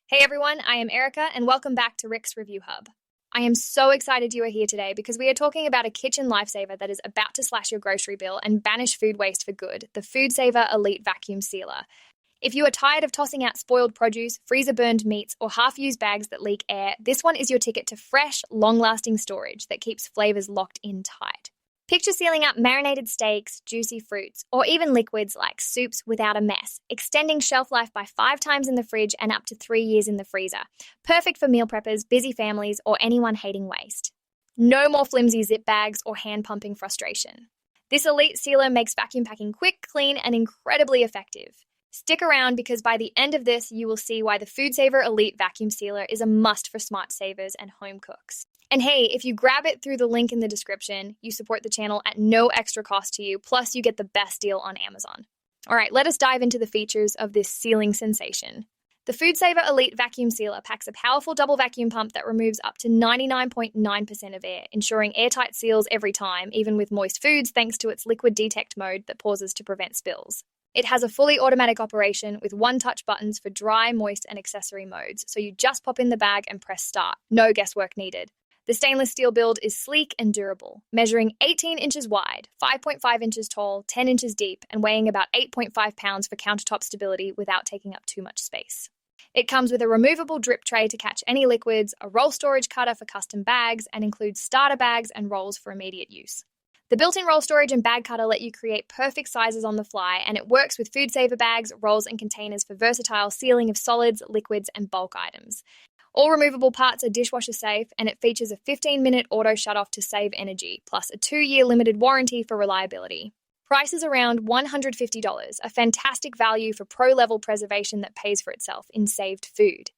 Hey everyone, I am Erica and welcome back to Rick's Review Hub. I am so excited you are here today because we are talking about a kitchen lifesaver that is about to slash your grocery bill and banish food waste for good, the FoodSaver Elite Vacuum Sealer. If you are tired of tossing out spoiled produce, freezer-burned meats, or half-used bags that leak air, this one is your ticket to fresh, long-lasting storage that keeps flavors locked in tight. Picture sealing up marinated steaks, juicy fruits, or even liquids like soups without a mess, extending shelf life by 5 times in the fridge and up to 3 years in the freezer. Perfect for meal preppers, busy families, or anyone hating waste. No more flimsy zip bags or hand-pumping frustration. This elite sealer makes vacuum packing quick, clean, and incredibly effective. Stick around because by the end of this, you will see why the FoodSaver Elite Vacuum Sealer is a must for smart savers and home cooks. And hey, if you grab it through the link in the description, you support the channel at no extra cost to you, plus you get the best deal on Amazon. All right, let us dive into the features of this sealing sensation. The FoodSaver Elite Vacuum Sealer packs a powerful double vacuum pump that removes up to 99.9% of air, ensuring airtight seals every time, even with moist foods thanks to its liquid detect mode that pauses to prevent spills. It has a fully automatic operation with one-touch buttons for dry, moist, and accessory modes, so you just pop in the bag and press start. No guesswork needed. The stainless steel build is sleek and durable, measuring 18 inches wide, 5.5 inches tall, 10 inches deep, and weighing about 8.5 pounds for countertop stability without taking up too much space. It comes with a removable drip tray to catch any liquids, a roll storage cutter for custom bags, and includes starter bags and rolls for immediate use. The built-in roll storage and bag cutter let you create perfect sizes on the fly, and it works with FoodSaver bags, rolls, and containers for versatile sealing of solids, liquids, and bulk items. All removable parts are dishwasher safe, and it features a 15-minute auto shutoff to save energy, plus a 2-year limited warranty for reliability. Price is around $150, a fantastic value for pro-level preservation that pays for itself in saved food.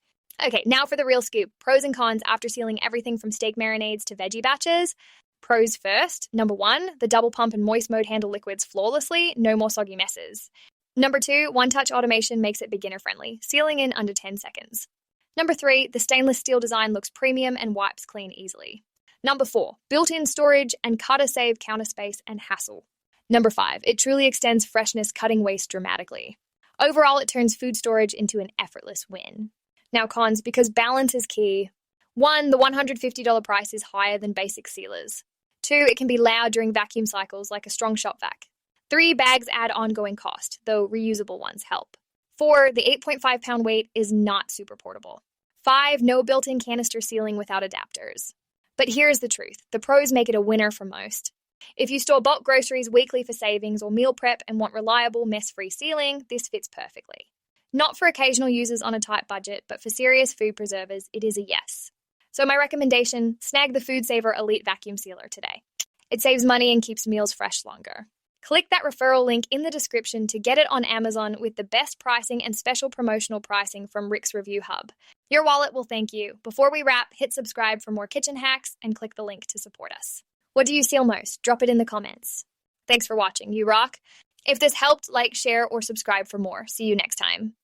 Okay, now for the real scoop. Pros and cons after sealing everything from steak marinades to veggie batches. Pros first. Number 1, the double pump and moist mode handle liquids flawlessly, no more soggy messes. Number 2, one-touch automation makes it beginner-friendly, sealing in under 10 seconds. Number 3, the stainless steel design looks premium and wipes clean easily. Number 4, built-in storage and cutter save counter space and hassle. Number 5, it truly extends freshness, cutting waste dramatically. Overall, it turns food storage into an effortless win. Now cons, because balance is key. 1, the $150 price is higher than basic sealers. 2, it can be loud during vacuum cycles like a strong shop vac. 3, bags add ongoing cost, though reusable ones help. 4, the 8.5-pound weight is not super portable. 5, no built-in canister sealing without adapters. But here's the truth. The pros make it a winner for most. If you store bulk groceries weekly for savings or meal prep and want reliable, mess-free sealing, this fits perfectly. Not for occasional users on a tight budget, but for serious food preservers, it is a yes. So my recommendation, snag the FoodSaver Elite Vacuum Sealer today. It saves money and keeps meals fresh longer. Click that referral link in the description to get it on Amazon with the best pricing and special promotional pricing from Rick's Review Hub. Your wallet will thank you. Before we wrap, hit subscribe for more kitchen hacks and click the link to support us. What do you seal most? Drop it in the comments. Thanks for watching. You rock. If this helped, like, share, or subscribe for more. See you next time.